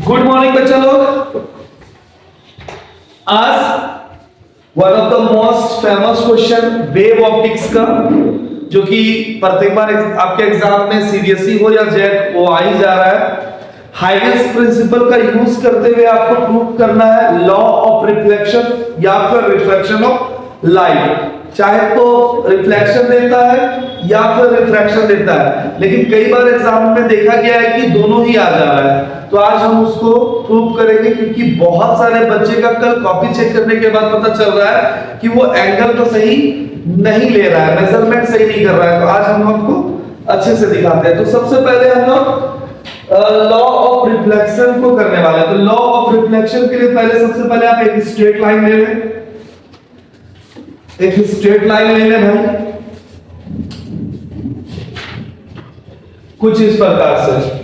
Good morning बच्चा लोग। आज one of the most famous question wave optics का, जो कि प्रत्येक बार आपके एग्जाम में सीबीएसई हो या जेट वो आ ही जा रहा है। हाइगेंस प्रिंसिपल का यूज करते हुए आपको प्रूव करना है लॉ ऑफ रिफ्लेक्शन या फिर रिफ्रैक्शन ऑफ लाइट। चाहे तो रिफ्लेक्शन देता है या फिर रिफ्रैक्शन देता है, लेकिन कई बार एग्जाम में देखा गया है कि दोनों ही आ जा रहा है। तो आज हम उसको प्रूव करेंगे, क्योंकि बहुत सारे बच्चे का कल कॉपी चेक करने के बाद पता चल रहा है कि वो एंगल तो सही नहीं ले रहा है, मेजरमेंट सही नहीं कर रहा है। तो आज हम आपको अच्छे से दिखाते हैं। तो सबसे पहले हम लोग लॉ ऑफ रिफ्लेक्शन को करने वाले हैं। तो लॉ ऑफ रिफ्लेक्शन के लिए पहले सबसे पहले आप एक स्ट्रेट लाइन ले लें, एक स्ट्रेट लाइन ले लें भाई, कुछ इस प्रकार से।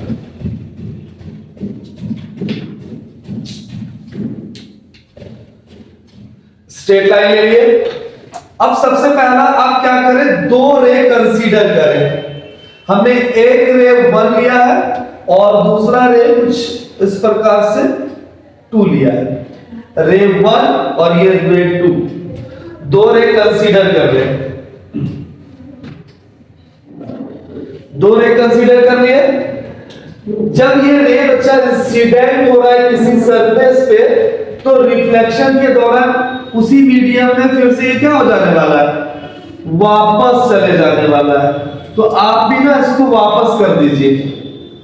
स्ट्रेट लाइन ले लिए। अब सबसे पहला आप क्या करें, दो रे कंसीडर करें। हमने एक रे 1 लिया है और दूसरा रे कुछ इस प्रकार से 2 लिया है। रे 1 और ये रे 2, दो रे कंसीडर कर ले। दो रे कंसीडर कर लिए। जब ये रे बच्चा इंसिडेंट हो रहा है किसी सरफेस पे, तो रिफ्लेक्शन के दौरान उसी मीडियम में फिर से ये क्या हो जाने वाला है, वापस चले जाने वाला है। तो आप भी ना इसको वापस कर दीजिए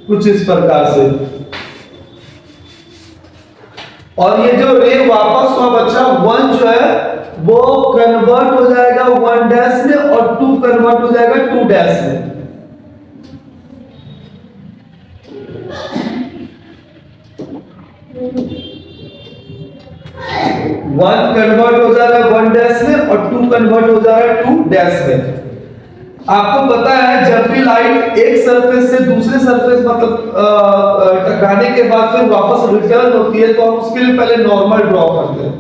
कुछ इस प्रकार से। और ये जो रे वापस हुआ बच्चा 1 जो है वो कन्वर्ट हो जाएगा 1 डैश में और 2 कन्वर्ट हो जाएगा 2 डैश में। वन कन्वर्ट हो जा रहा है 1 डैश में और 2 कन्वर्ट हो जा रहा है 2 डैश में। आपको पता है जब भी लाइट एक सरफेस से दूसरे सरफेस मतलब टकराने के बाद फिर वापस रिटर्न होती है, तो हम उसके लिए पहले नॉर्मल ड्रॉ करते हैं।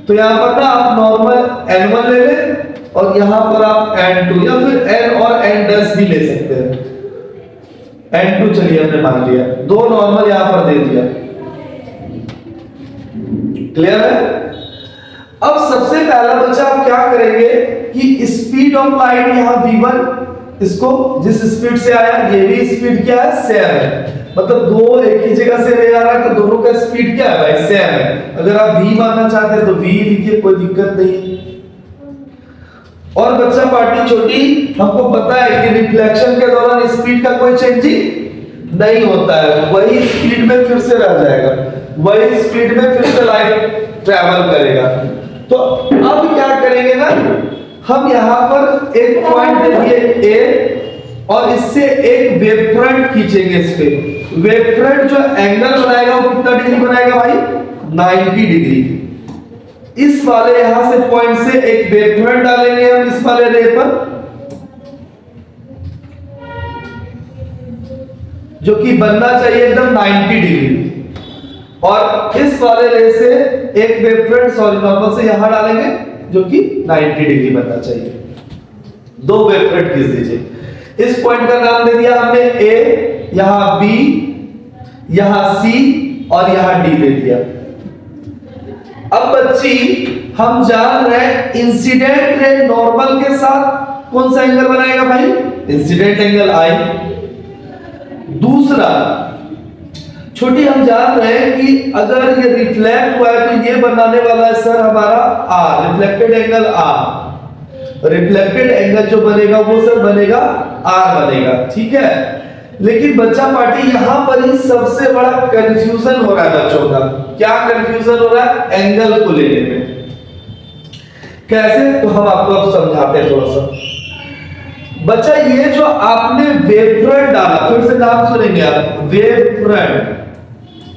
तो यहां पर ना आप नॉर्मल n1 ले लें और यहां पर आप n2 या फिर n और n डैश भी ले सकते हैं। n2 चलिए हमने मान लिया, दो नॉर्मल यहां पर दे दिया। क्लियर है? अब सबसे पहला बच्चा आप क्या करेंगे कि स्पीड ऑफ लाइट यहां v1, इसको जिस स्पीड से आया ये भी स्पीड क्या है, सेम है। मतलब दो एक ही जगह से रे आ रहा है तो दोनों का स्पीड क्या है भाई, सेम है। अगर आप v मानना चाहते हैं तो v लिखिए, कोई दिक्कत नहीं। और बच्चा पार्टी छोटी, हमको पता है कि रिफ्लेक्शन के दौरान स्पीड का कोई चेंजिंग नहीं होता है, वही स्पीड में फिर से रह जाएगा, वही स्पीड में फिर से लाइट ट्रैवल करेगा। तो अब क्या करेंगे ना, हम यहां पर एक पॉइंट देखिए A, और इससे एक वेव फ्रंट खींचेंगे। इस पे वेव फ्रंट जो एंगल बनाएगा वो कितना डिग्री बनाएगा भाई, 90 डिग्री। इस वाले यहां से पॉइंट से एक वेव फ्रंट डालेंगे हम इस वाले रे पर, जो कि बनना चाहिए एकदम 90 डिग्री। और इस वाले रे से एक वेव फ्रंट सॉरी नॉर्मल से यहां डालेंगे जो कि 90 डिग्री बनना चाहिए। दो वेव फ्रंट खींच दीजिए। इस पॉइंट का नाम दे दिया हमने A, यहां B, यहां C और यहां D दे दिया। अब बच्ची हम जान रहे हैं इंसिडेंट रे नॉर्मल के साथ कौन सा एंगल बनाएगा भाई, इंसिडेंट एंगल I। दूसरा छोटी हम जान रहे हैं कि अगर ये रिफ्लेक्ट हुआ है तो ये बनाने वाला है सर हमारा R, reflected angle R। Reflected angle जो बनेगा वो सर बनेगा R बनेगा, ठीक है। लेकिन बच्चा पार्टी यहां पर ही सबसे बड़ा कंफ्यूजन हो रहा है बच्चों का। क्या कंफ्यूजन हो रहा है, एंगल को लेने में। कैसे, तो हम आपको अब समझाते हैं थोड़ा सा। बच्चा ये जो आपने वेव फ्रंट डाला, फिर से नाम सुनेंगे आप, वेव फ्रंट।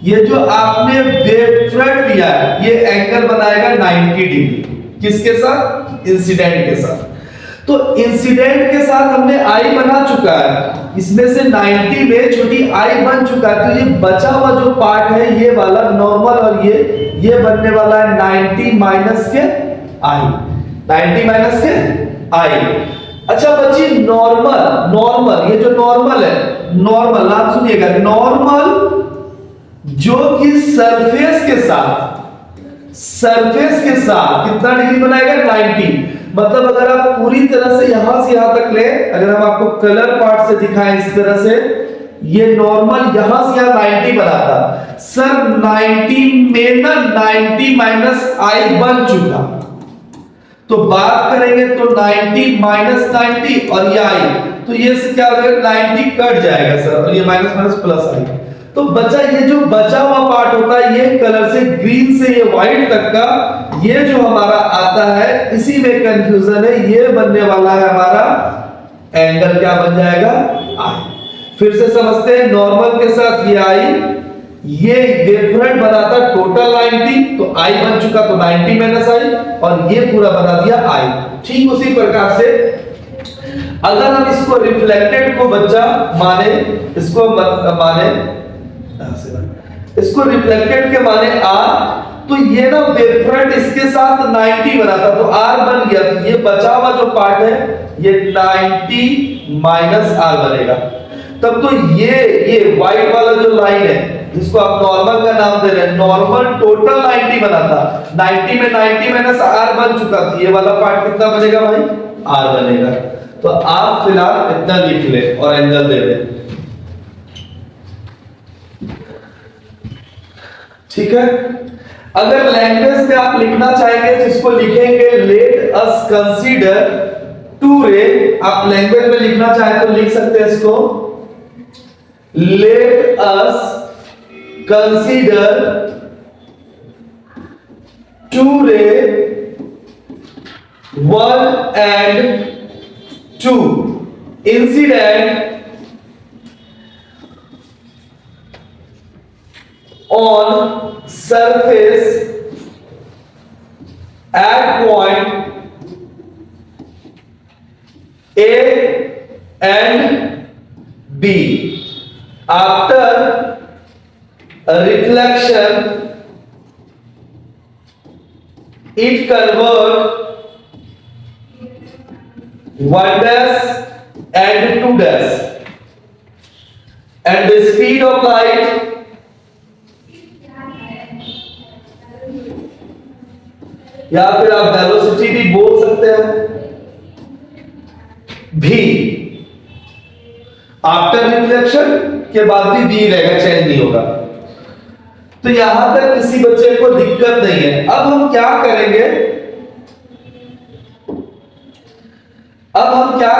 ये जो आपने वेव फ्रंट लिया है ये एंगल बनाएगा 90 डिग्री। किसके साथ, इंसिडेंट के साथ। तो इंसिडेंट के साथ हमने I बना चुका है, इसमें से 90 में छोटी I बन चुका है। तो ये बचा हुआ जो पार्ट है ये वाला नॉर्मल, और ये बनने वाला है 90 माइनस के I, 90 माइनस के I। अच्छा बच्ची नॉर्मल, ये जो नॉर्मल है, नॉर्मल नाम सुनिएगा, नॉर्मल जो कि सरफेस के साथ कितना डिग्री बनाएगा 90। मतलब अगर आप पूरी तरह से यहां से यहां तक ले, अगर हम आपको कलर पार्ट से दिखाएं इस तरह से, ये नॉर्मल यहां से यहां 90 बनाता सर। 90 में ना 90 माइनस आई बन चुका, तो बात करेंगे तो 90 माइनस 90 और ये आई, तो ये से क्या हो जाएगा 90 कट जाएगा सर, और ये माइनस माइनस प्लस आई, तो बचा ये जो बचा हुआ पार्ट होता है ये कलर से ग्रीन से ये व्हाइट तक का, ये जो हमारा आता है इसी में कंफ्यूजन है। ये बनने वाला है हमारा एंगल, क्या बन जाएगा आई। फिर से समझते हैं, नॉर्मल के साथ ये आई, ये वेवफ्रंट बनाता टोटल 90, तो आई बन चुका तो 90 माइनस आई, और ये पूरा बना दिया आई। ठीक उसी प्रकार से अगर हम इसको रिफ्लेक्टेड को बच्चा माने, इसको माने, इसको रिफ्लेक्टेड के माने आर, तो ये ना वेवफ्रंट इसके साथ 90 बनाता, तो आर बन गया, तो ये बचा हुआ जो पार्ट है ये 90 माइनस आर बनेगा। तब तो ये व्हाइट वाला जो लाइन है जिसको आप नॉर्मल का नाम दे रहे हैं, नॉर्मल टोटल 90 बनाता, 90 में 90 माइनस आर बन चुका, तो ये वाला पार्ट कितना बनेगा भाई आर बनेगा। तो आप फिलहाल इतना लिख ले और एंगल दे दे, ठीक है। अगर लैंग्वेज में आप लिखना चाहेंगे तो इसको लिखेंगे लेट अस कंसीडर टू रे। आप लैंग्वेज में लिखना चाहे तो लिख सकते हैं इसको लेट अस कंसीडर टू रे 1 and 2 incident on surface at point A and B after a reflection it convert 1 dash and 2 dash and the speed of light या फिर आप वेलोसिटी भी बोल सकते हैं भी, आफ्टर रिफ्लेक्शन के बाद भी वी रहेगा, चेंज नहीं होगा। तो यहां तक किसी बच्चे को दिक्कत नहीं है। अब हम क्या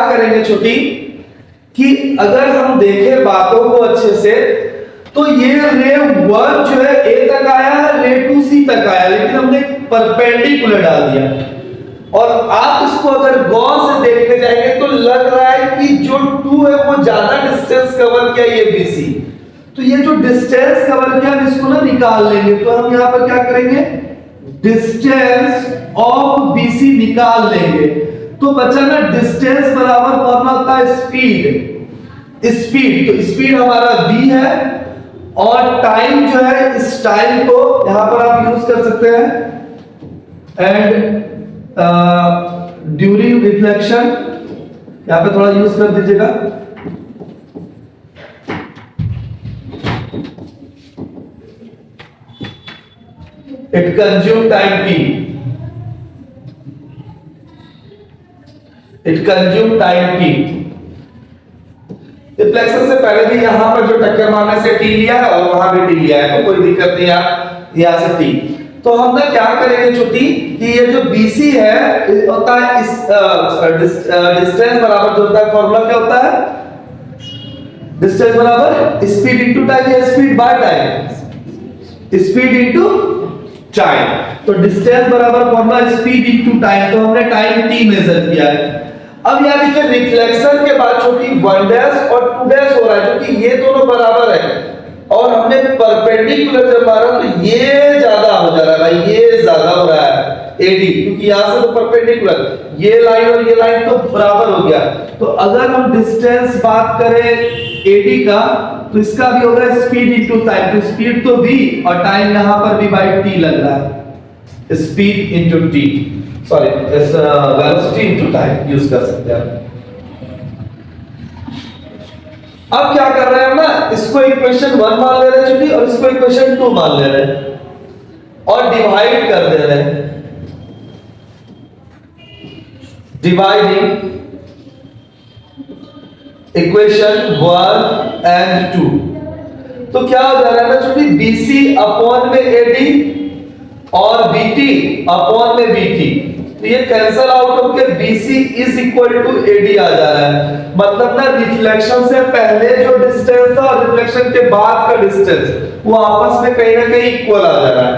करेंगे छोटी, कि अगर हम देखें बातों को अच्छे से, तो ये रे 1 जो है ए तक आया है, रे 2 सी तक आया, लेकिन हमने परपेंडिकुलर डाल दिया, और आप इसको अगर गौर से देखने जाएंगे तो लग रहा है कि जो 2 है वो ज्यादा डिस्टेंस कवर किया ये बीसी, तो ये जो डिस्टेंस कवर किया हम इसको ना निकाल लेंगे। तो हम यहां पर क्या करेंगे, डिस्टेंस ऑफ बीसी निकाल लेंगे। तो बच्चा ना डिस्टेंस बराबर फॉर्मूला होता है स्पीड, तो स्पीड हमारा v है, और टाइम जो है इस टाइम को यहां पर आप यूज कर सकते हैं एंड ड्यूरिंग रिफ्लेक्शन, यहां पे थोड़ा यूज कर दीजिएगा। It consume time t, it consume time t। Reflection से पहले भी यहां पर जो टक्कर मारने से t लिया है और वहां भी t लिया है, तो कोई दिक्कत नहीं है यहां से t। तो हम ना क्या करेंगे छोटी, कि ये जो BC है होता है इस डिस्टेंस बराबर जो होता है, फॉर्मूला क्या होता है, डिस्टेंस बराबर स्पीड इनटू टाइम, या speed by time, speed into time. तो डिस्टेंस बराबर फॉर्मूला स्पीड इनटू टाइम, तो हमने टाइम t मेजर किया है। अब यहां देखिए रिफ्लेक्शन के बाद छोटी 1 डैश और 2 डैश हो रहा है, जो कि ये दोनों बराबर है, और हमने परपेंडिकुलर जब मारा तो ये ज्यादा हो जा रहा है भाई, ये ज्यादा हो रहा है AD, क्योंकि यहां से तो परपेंडिकुलर, ये लाइन और ये लाइन तो बराबर हो गया। तो अगर हम डिस्टेंस बात करें AD का, तो इसका भी होगा स्पीड इनटू टाइम, तो स्पीड तो v और टाइम यहां पर भी बाय t लग रहा है, speed into t, sorry velocity into time use कर सकते हैं। अब क्या कर रहे हैं हम ना, इसको इक्वेशन 1 मान ले रहे हैं छोटी, और इसको इक्वेशन 2 मान ले रहे हैं और डिवाइड कर दे रहे हैं। डिवाइडिंग इक्वेशन 1 एंड 2, तो क्या हो जा रहा है ना छोटी, BC अपॉन में AD और BT अपॉन में BT, तो ये कैंसल आउट होकर BC is equal to AD आ जा रहा है। मतलब ना रिफ्लेक्शन से पहले जो डिस्टेंस था और रिफ्लेक्शन के बाद का डिस्टेंस वो आपस में कहीं ना कहीं इक्वल आ जा रहा है।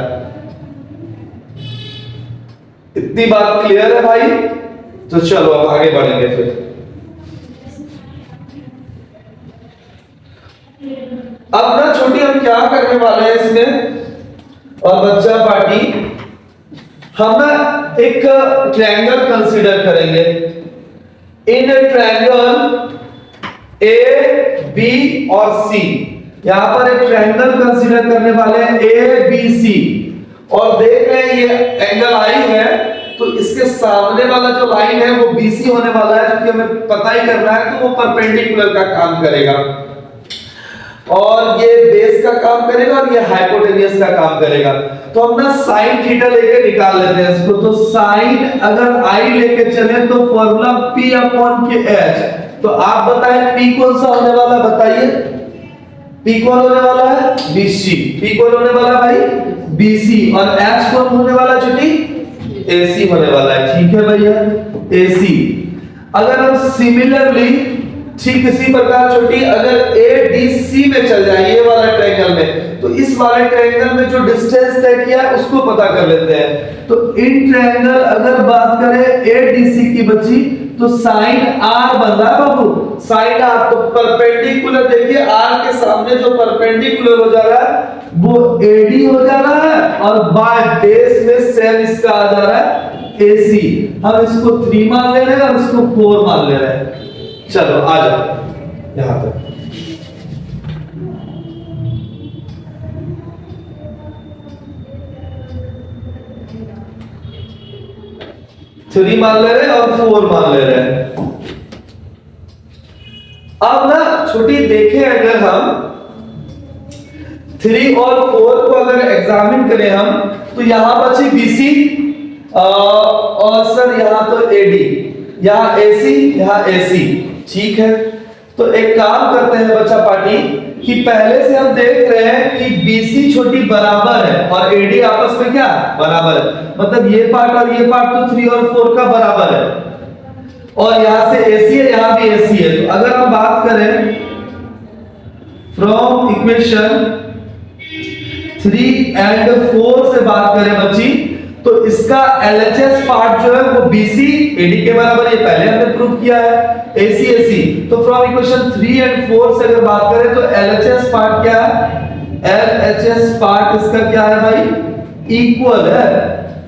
इतनी बात क्लियर है भाई? तो चलो अब आगे बढ़ेंगे फिर। अब ना छोटी हम क्या करने वाले हैं इसमें, और बच्चा पार्टी, हम ना एक ट्रायंगल कंसीडर करेंगे। इन ट्रायंगल A, B और C, यहां पर एक ट्रायंगल कंसीडर करने वाले हैं ABC, और देख रहे हैं ये एंगल I है, तो इसके सामने वाला जो लाइन है वो BC होने वाला है, क्योंकि हमें पता ही करना है, तो वो परपेंडिकुलर का काम करेगा, और ये बेस का काम करेगा और ये हाइपोटेन्यूज का काम करेगा। तो हम ना साइन थीटा लेके निकाल लेते हैं इसको। तो साइन अगर I लेके चले तो फॉर्मूला P अपॉन के H। तो आप बताएं P कौन सा होने वाला, बताइए P कौन होने वाला है, BC। P कौन होने वाला भाई, BC, और H कौन होने वाला छोटी, AC होने वाला है। ठीक है भैया, AC। अगर हम सिमिलरली ठीक इसी प्रकार छोटी अगर ADC में चल जाए, ये वाला ट्रायंगल में, तो इस वाले ट्रायंगल में जो डिस्टेंस तय किया है उसको पता कर लेते हैं। तो इन ट्रायंगल अगर बात करें ADC की बच्ची, तो साइन R बन रहा है बाबू, साइन R। तो परपेंडिकुलर देखिए R के सामने जो परपेंडिकुलर हो जा रहा है वो AD हो जा रहा है, और बाय बेस में सेम इसका आ जा रहा है AC। हम इसको 3 मान ले रहे हैं और इसको 4 मान ले रहे हैं। चलो आ जाओ यहां तक। थ्री मान ले रहे हैं और 4 मान ले रहे हैं। अब ना छोटी देखें, अगर हम 3 और 4 को अगर एग्जामिन करें हम, तो यहां बची BC, और सर यहां तो AD, यहां AC, यहां AC। ठीक है, तो एक काम करते हैं बच्चा पार्टी कि पहले से हम देख रहे हैं कि BC छोटी बराबर है और AD आपस में क्या बराबर है, मतलब ये पार्ट और ये पार्ट तो 3 और 4 का बराबर है, और यहां से AC है, यहां भी AC है। तो अगर हम बात करें फ्रॉम इक्वेशन 3 एंड 4 से बात करें बच्ची, तो इसका LHS पार्ट जो है वो BC AD के बराबर, ये पहले हमने प्रूव किया है, AC AC। तो फ्रॉम इक्वेशन 3 एंड 4 से अगर बात करें तो LHS पार्ट क्या है, LHS पार्ट इसका क्या है भाई, इक्वल है।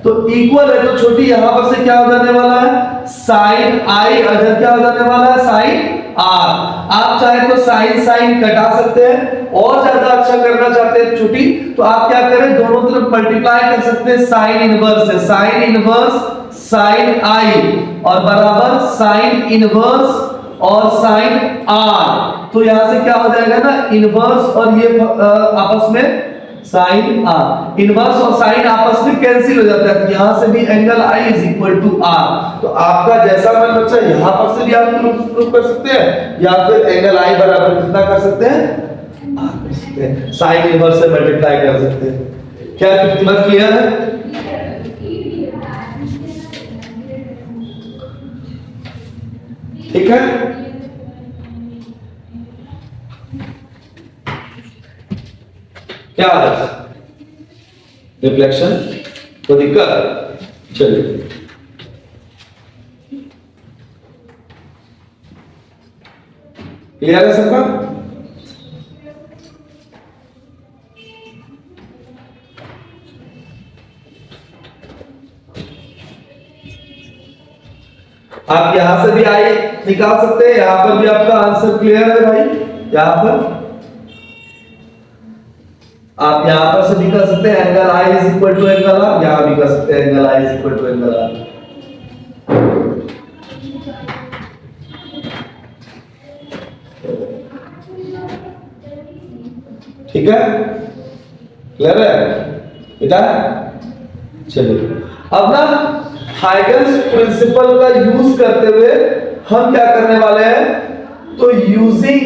तो इक्वल है तो छोटी यहां पर से क्या हो जाने वाला है, साइन I, अगर क्या हो जाने वाला है, साइन R। आप चाहे तो साइन साइन कटा सकते हैं, और ज्यादा अच्छा करना चाहते हैं छोटी, तो आप क्या करें, दोनों तरफ मल्टीप्लाई कर सकते हैं, साइन इनवर्स है, साइन इनवर्स साइन I और बराबर साइन इनवर्स और साइन R। तो यहां से क्या हो जाएगा ना, इनवर्स और ये आपस में साइन R, इनवर्स और साइन आपस में कैंसिल हो जाता है, तो यहां से भी angle I is equal to R। तो आपका जैसा मन बच्चा यहां पर से भी आप प्रूव कर सकते हैं, या फिर एंगल I बराबर कितना कर सकते हैं, R कर सकते हैं, साइन इनवर्स से मल्टीप्लाई कर सकते हैं। क्या कितनी बात क्लियर है? ठीक है, क्या है रिफ्लेक्शन तो दिक्कत। चलिए क्लियर है सबका? आप यहां से भी आई निकाल सकते हैं, यहां पर भी आपका आंसर क्लियर है भाई। यहां पर आप यहां पर से भी कर सकते हैं, angle I is equal to angle R, यहां भी कर सकते हैं angle I is equal to angle R। ठीक है, क्लियर है बेटा? चलिए अब ना हाइगन्स प्रिंसिपल का यूज करते हुए हम क्या करने वाले हैं, तो using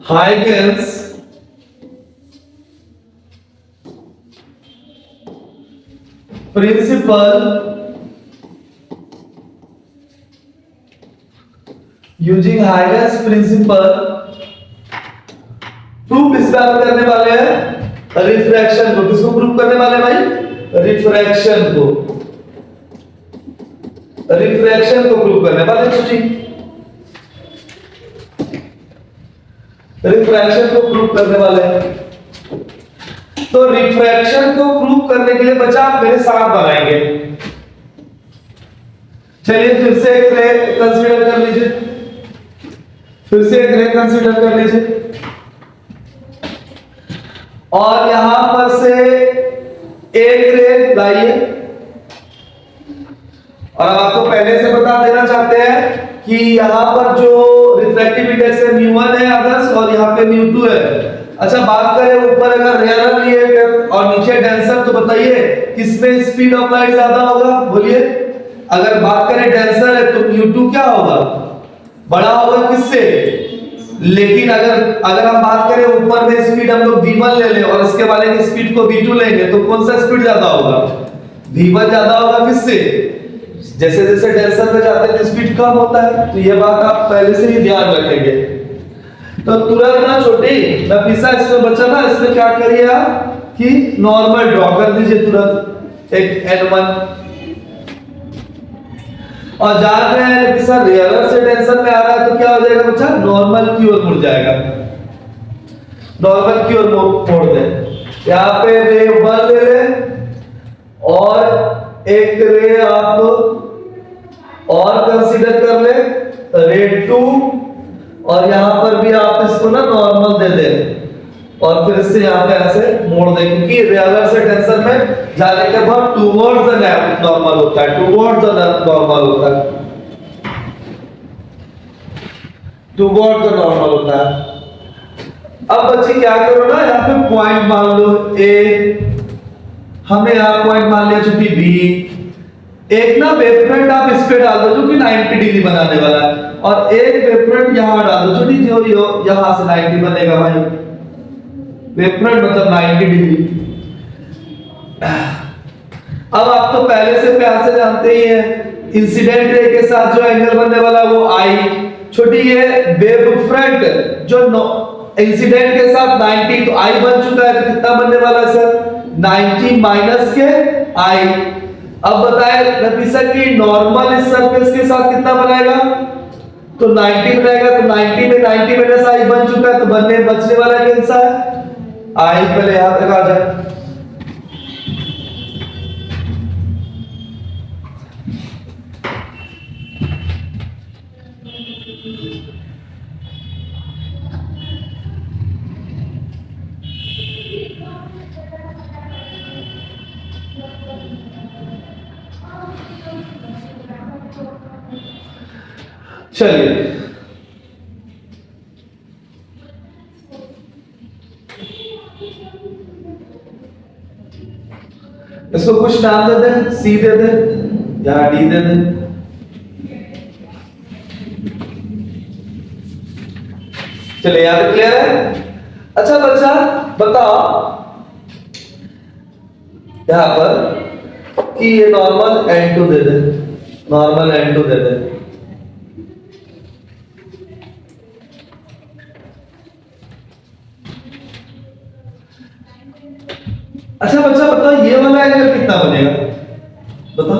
Huygens principle using Huygens principle proof इसका हम करने वाले हैं रिफ्रैक्शन को। किसको प्रूफ करने वाले हैं भाई? रिफ्रैक्शन को प्रूफ करने वाले हैं। रिफ्रैक्शन को प्रूफ करने वाले हैं। तो रिफ्रैक्शन को प्रूफ करने के लिए बच्चा आप मेरे साथ बनाएंगे। चलिए फिर से एक रे कंसीडर कर लीजिए, और यहां पर से एक रे लाइए। और आपको पहले से बता देना चाहते हैं कि यहां पर जो रिफ्रैक्टिव इंडेक्स है μ1 है आदर्श, और यहां पे μ2 है। अच्छा बात करें ऊपर अगर रेयर लिए और नीचे डेंसर, तो बताइए किसमें स्पीड ऑफ लाइट ज्यादा होगा? बोलिए। अगर बात करें डेंसर है तो μ2 क्या होगा? बड़ा होगा किससे? लेकिन अगर हम बात करें ऊपर में स्पीड हम लोग v1 ले लें और इसके वाले की स्पीड को v2 लेंगे, तो कौन सा स्पीड ज्यादा होगा? v1 ज्यादा होगा किससे? जैसे जैसे डेंसर में जाते हैं स्पीड कम होता है। तो ये बात आप पहले से ही ध्यान रखेंगे। तो तुरंत ना छोटी नफीसा इसमें बचा ना, इसमें क्या करिए आप कि नॉर्मल ड्रॉ कर दीजिए तुरंत एक n1, और जान रहे हैं कि सर रियलर से टेंशन में आ रहा है तो क्या हो जाएगा बच्चा? नॉर्मल की ओर मुड़ जाएगा, नॉर्मल की ओर मोड़ दे। यहाँ पे रे 1 ले ले और एक रे आप और कंसीडर कर ले, रे 2, और यहां पर भी आप इसको ना नॉर्मल दे दे और फिर से यहाँ पे ऐसे मोड़ दे, क्योंकि रियलर से टेंशन में जाने के बाद टुवर्ड्स द नॉर्मल होता है, टुवर्ड्स द नॉर्मल होता है, टुवर्ड्स द नॉर्मल होता है। अब बच्चे क्या करो ना, यहाँ पे पॉइंट मान लो ए, हमने यहाँ पॉइंट मान लिया छुट्टी बी। एक ना वेवफ्रंट आप इस पे डाल दो जो कि 90 डिग्री बनाने वाला है, और एक वेवफ्रंट यहाँ डाल दो छुट्टी जो यहाँ से 90 बनेगा भाई। वेवफ्रंट मतलब 90 डिग्री। अब आप तो पहले से प्यार से जानते ही हैं इंसिडेंट रे के साथ जो एंगल बनने वाला वो आई। छोटी ये वेवफ्रंट जो इंसिडेंट के साथ 90, तो आई बन चुका है, तो कितना बनने वाला है सर? 90 माइनस के आई। अब बताए नफीसा की नॉर्मल इस सरफेस के साथ कितना बनाएगा? तो 90 बनाएगा, तो 90 में 90 माइनस आई बन चुका है, तो बचने वाला कौन सा है? आई। पहले यहां तक आ जाए। चलिए इसको कुछ नाम दे दें, सी दे दें या डी दे दें। चलिए यहां तक क्लियर है? अच्छा बच्चा बताओ यहां पर कि ये नॉर्मल n2 दे दे, नॉर्मल n2 दे दे। अच्छा बच्चा बताओ ये वाला एंगल कितना बनेगा? बताओ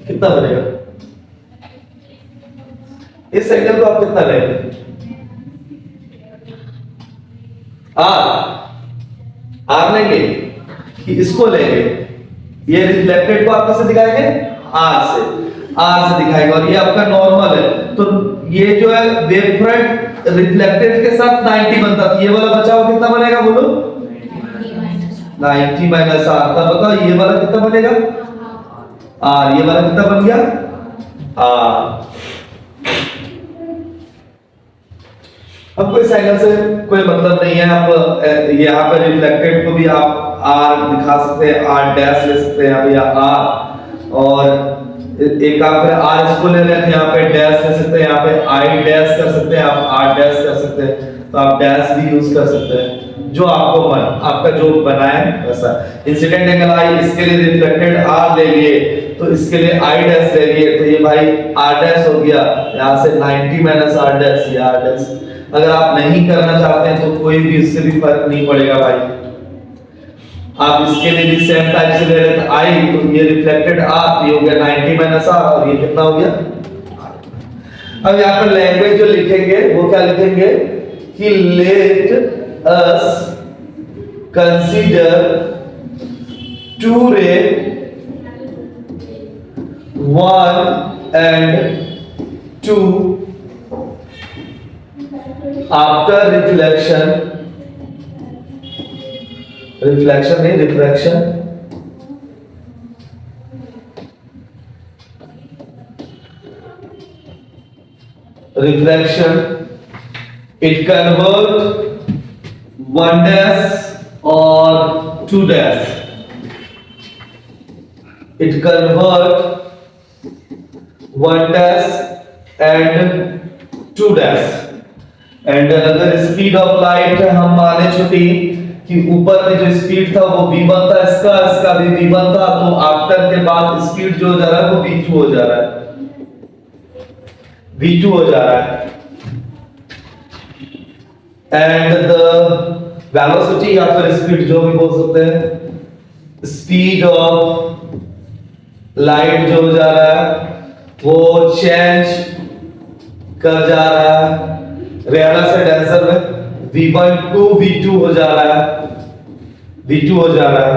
कितना बनेगा? इस एंगल को आप कितना लेंगे? आर लेंगे कि इसको लेंगे? ये रिफ्लेक्टेड को आप कैसे दिखाएंगे? आर से दिखाएंगे, और ये आपका नॉर्मल है, तो ये जो है वेव फ्रंट रिफ्लेक्टेड के साथ 90 बनता, तो ये वाला बचाव कितना बनेगा बोलो? 90 माइनस आर, तब बताओ ये वाला कितना बनेगा आर, ये वाला कितना बन गया आर। अब कोई साइकिल से कोई मतलब नहीं है, आप यहाँ पर रिफ्लेक्टेड को भी आप आर दिखा सकते हैं, आर डैश ले सकते हैं या आर, और एक आप आर इसको ले लेते हैं, यहाँ पे डैश ले सकते हैं, यहाँ पे आई डैश कर सकते हैं, आप आर डैश कर सकते हैं, तो आप डैश भी यूज कर सकते हैं, जो आपको आपका जो बना है वैसा। इंसिडेंट एंगल आई, इसके लिए रिफ्लेक्टेड आर ले लिए, तो इसके लिए आई डैश ले लिए, तो ये भाई आर डैश हो गया, यहाँ से 90 माइनस आर डैश, ये आर डैश। अगर आप नहीं करना चाहते हैं तो कोई भी इससे भी फर्क नहीं पड़ेगा भाई, आप इसके लिए भी सेम टाइप से ले रहे थे आई, तो ये रिफ्लेक्टेड आर, ये हो गया 90 माइनस आर, और ये कितना हो गया। अब यहाँ पर लैंग्वेज जो लिखेंगे वो क्या लिखेंगे कि लेट अस कंसीडर टू रे 1 and 2 after reflection नहीं refraction, it convert 1 dash or 2 dash, it convert 1 dash and 2 dash, and अगर स्पीड ऑफ लाइट हम माने छोटी कि ऊपर में जो स्पीड था वो v1 था, इसका भी v1 था, तो आफ्टर के बाद स्पीड जो हो जा रहा है वो v2 हो जा रहा है, v2 हो जा रहा है, एंड द वेलोसिटी या फिर स्पीड जो भी बोल सकते हैं, स्पीड ऑफ लाइट जो हो जा रहा है वो चेंज कर जा रहा है, रेडियस से डेंसर में v1 टू v2 हो जा रहा है, v2 हो जा रहा है।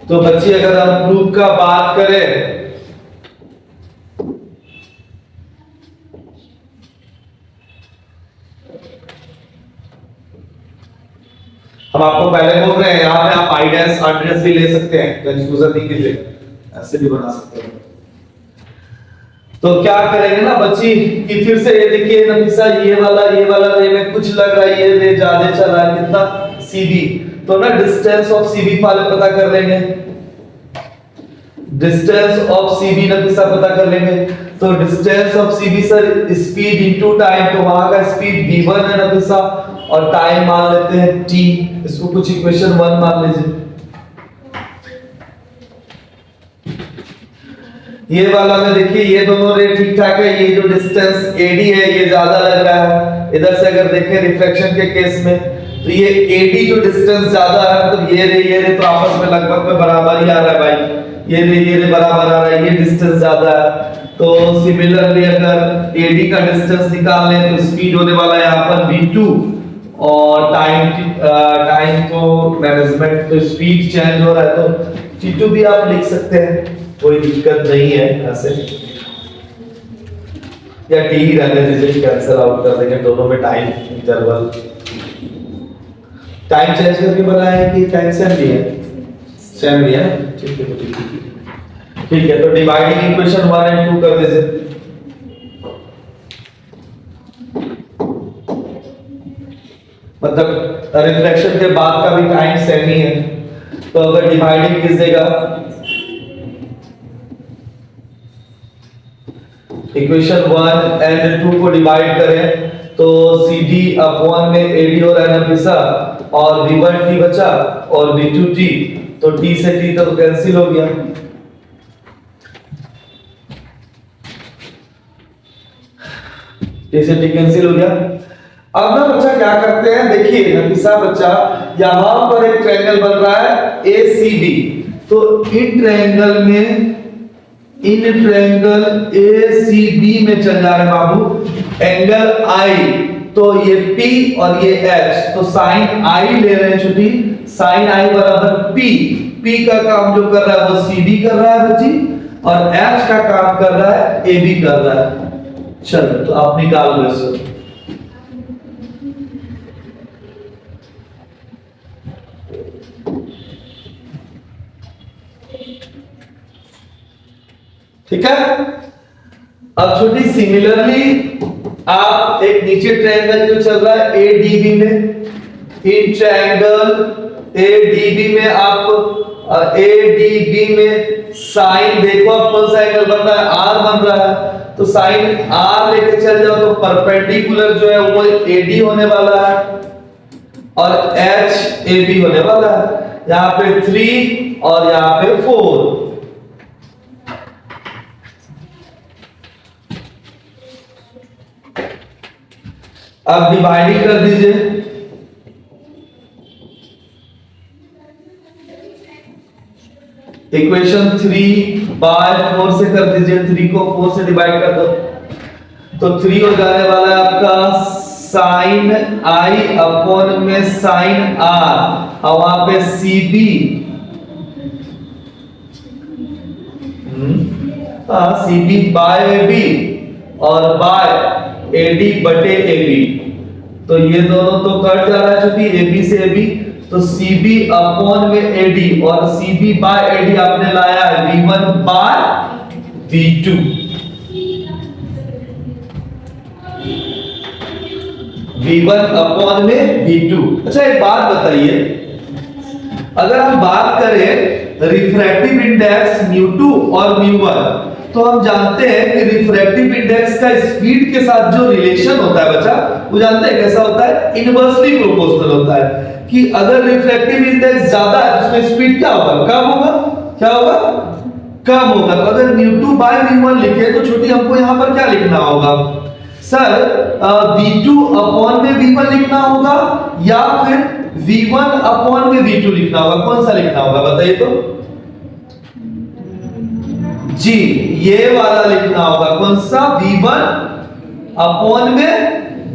तो बच्चे अगर हम प्रूफ का बात करें, हम आपको पहले बोल रहे हैं यहाँ पे आप आई डैश आर डैश भी ले सकते हैं, कंफ्यूजन नहीं कीजिएगा, ऐसे भी बना सकते हैं। तो क्या करेंगे ना बच्ची कि फिर से ये देखिए नफीसा, ये वाला रे में कुछ लग रहा है, ये रे ज्यादा चला है, कितना सीबी, तो ना डिस्टेंस ऑफ सीबी पहले पता कर लेंगे, डिस्टेंस ऑफ सीबी नफीसा पता कर लेंगे। तो distance of CB sir speed into time, तो वहां का स्पीड v1 है नफीसा, और टाइम मान लेते हैं t, इसको कुछ इक्वेशन 1 मान लीजिए। ये वाला में देखिए ये दोनों रे ठीक ठाक है, ये जो डिस्टेंस AD है ये ज्यादा लग रहा है, इधर से अगर देखें रिफ्लेक्शन के केस में तो ये AD जो डिस्टेंस ज्यादा है, तो ये रे तो आपस में लगभग में बराबर ही आ रहा है भाई, ये रे बराबर आ रहा है, ये डिस्टेंस ज्यादा है। तो सिमिलरली अगर AD का डिस्टेंस निकाल लें तो स्पीड होने वाला है यहाँ पर v2, और टाइम तो मैनेजमेंट, तो स्पीड चेंज हो रहा है तो t2 भी आप लिख सकते हैं, कोई दिक्कत नहीं है ऐसे, या टी ही रहने दीजिए, कैंसिल आउट कर देंगे दोनों में टाइम इंटरवल। टाइम चेंज करके बनाए कि टाइम सेम भी है, सेम भी है, ठीक है ठीक है। तो डिवाइडिंग इक्वेशन 1 और 2 कर दीजिए, मतलब रिफ्लेक्शन के बाद का भी टाइम सेम ही है, तो अगर डिवाइडिंग कीजिएगा इक्वेशन 1 एंड 2 को डिवाइड करें तो CD अपॉन में AD और N हमेशा, और v1 t बचा और v2 t, तो t से t तो कैंसिल हो गया, t से t कैंसिल हो गया। अब ना बच्चा क्या करते हैं, देखिए नफीसा बच्चा यहां पर एक ट्रायंगल बन रहा है ACB, तो इन ट्रायंगल में ACB में चल जा रहे हैं बाबू एंगल I, तो ये P और ये H, तो साइन I ले रहे हैं छुट्टी, साइन I बराबर P का काम जो कर रहा है वो CD कर रहा है बच्ची, और H का काम कर रहा है AB कर रहा है। चलो तो आप निकाल लो इसको, ठीक है। अब छोटी सिमिलरली आप एक नीचे ट्रायंगल जो चल रहा है एडीबी में, इन ट्रायंगल एडीबी में आप एडीबी में साइन देखो आप कौन सा एंगल बन रहा है, आर बन रहा है, तो साइन आर लेके चल जाओ तो परपेंडिकुलर जो है वो एडी होने वाला है और एच ए बी होने वाला है। यहां पे 3 और यहां पे 4। अब डिवाइडिंग कर दीजिए, इक्वेशन 3/4 से कर दीजिए, 3 को 4 से डिवाइड कर दो तो 3 हो जाने वाला है आपका साइन आई अपॉन में साइन आर और वहां पे C B, C B by A B और बाय एडी बटे ए बी, तो ये दोनों तो कट जा रहा है चूंकि ए बी से ए बी, तो सी बी अपॉन में एडी और सी बी बाय एडी आपने लाया है v1 bye v2। v1 upon में v2। अच्छा एक बात बताइए, अगर हम बात करें रिफ्रैक्टिव इंडेक्स μ2 और μ1 तो हम जानते हैं कि रिफ्रैक्टिव इंडेक्स का स्पीड के साथ जो रिलेशन होता है बच्चा, वो जानते हैं कैसा होता है, इनवर्सली प्रोपोर्शनल होता है कि अगर रिफ्रैक्टिव इंडेक्स ज्यादा है तो उसमें स्पीड क्या होगा, कम होगा, क्या होगा, कम होगा। तो अगर μ2 बाय μ1 लिखे तो छोटी हमको यहां पर क्या लिखना होगा सर, v2 अपॉन में v1 लिखना होगा या फिर v1 अपॉन में v2 लिखना होगा, कौन सा लिखना होगा बताइए तो जी, ये वाला लिखना होगा, कौन सा, v1 अपॉन में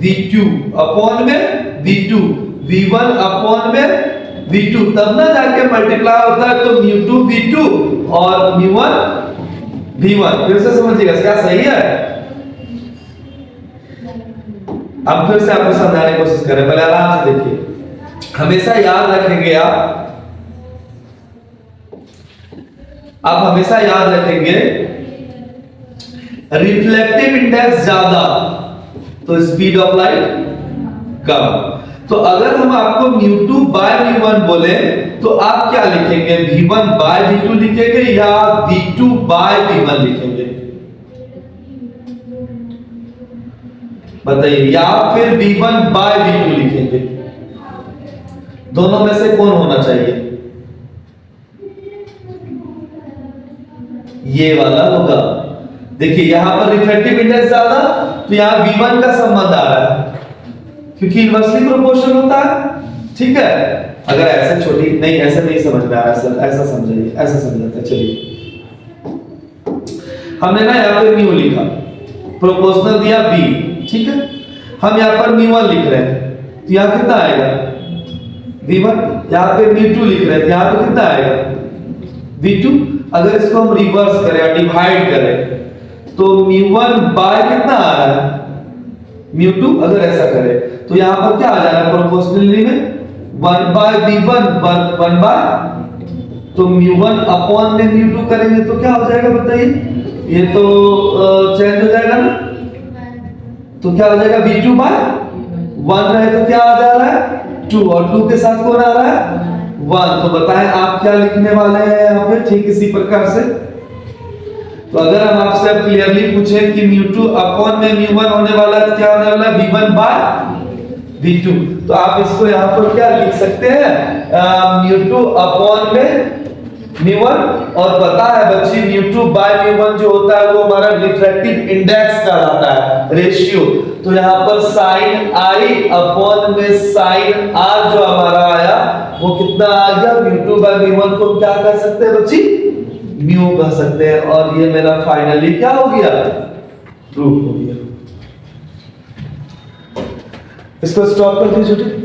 v2 अपॉन में v2, v1 अपॉन में v2, तब ना जाके मल्टीप्लाई होता है तो μ2 v2 और μ1 v1। फिर से समझिएगा क्या सही है। अब फिर से आपको समझाने की कोशिश करें, पहले आराम से देखिए, हमेशा याद रखेंगे आप हमेशा याद रखेंगे रिफ्लेक्टिव इंडेक्स ज्यादा तो स्पीड ऑफ लाइट कम। तो अगर हम आपको μ2 बाय μ1 बोले तो आप क्या लिखेंगे, v1 बाय v2 लिखेंगे या v2 बाय v1 लिखेंगे बताइए, या फिर v1 बाय v2 लिखेंगे, दोनों में से कौन होना चाहिए, ये वाला होगा। देखिए यहां पर रिफ्रैक्टिव इंडेक्स ज्यादा तो यहां v1 का संबंध आ रहा है क्योंकि इनवर्सली प्रोपोर्शनल होता है। ठीक है, अगर ऐसे छोटी नहीं, ऐसे नहीं समझ में आ रहा सर, ऐसा समझाइए, ऐसा समझाते हैं। चलिए हमने ना यहाँ पे म्यू लिखा, प्रोपोर्शनल दिया b, ठीक है, हम यहाँ पर μ1 लिख रहे हैं तो यहाँ कितना आएगा v1, यहाँ पे μ2 लिख रहे हैं यहाँ पे कितना आएगा v2। अगर इसको हम रिवर्स करें या डिवाइड करें तो μ1 बाय कितना आ रहा है μ2, अगर ऐसा करें तो यहां पर क्या आ जाएगा प्रोपोर्शनली में 1 बाय v1 1 बाय, तो μ1 अपॉन में μ2 करेंगे तो क्या हो जाएगा बताइए, ये तो चेंज हो जाएगा ना, तो क्या हो जाएगा v2 बाय 1 रहे तो क्या आ जा रहा है 2 और 2 के साथ कौन आ रहा है 1। तो बताएं आप क्या लिखने वाले हैं यहाँ पे, ठीक इसी प्रकार से। तो अगर हम आपसे अब क्लियरली पूछें कि μ2 अपॉन में μ1 होने वाला है तो क्या होने वाला है v1 बाय v2, तो आप इसको यहाँ पर क्या लिख सकते हैं μ2 अपॉन में μ1, और पता है बच्ची μ2 बाय μ1 जो होता है वो हमारा रिफ्रैक्टिव इंडेक्स कहलाता है, रेशियो। तो यहाँ पर साइन आई अपॉन में साइन आर जो हमारा आया वो कितना आ गया, μ2 बाय μ1 को क्या कह सकते हैं बच्ची, म्यू कह सकते हैं, और ये मेरा फाइनली क्या हो गया, प्रूफ हो गया। इसको स्टॉप कर दीजिए छोटे।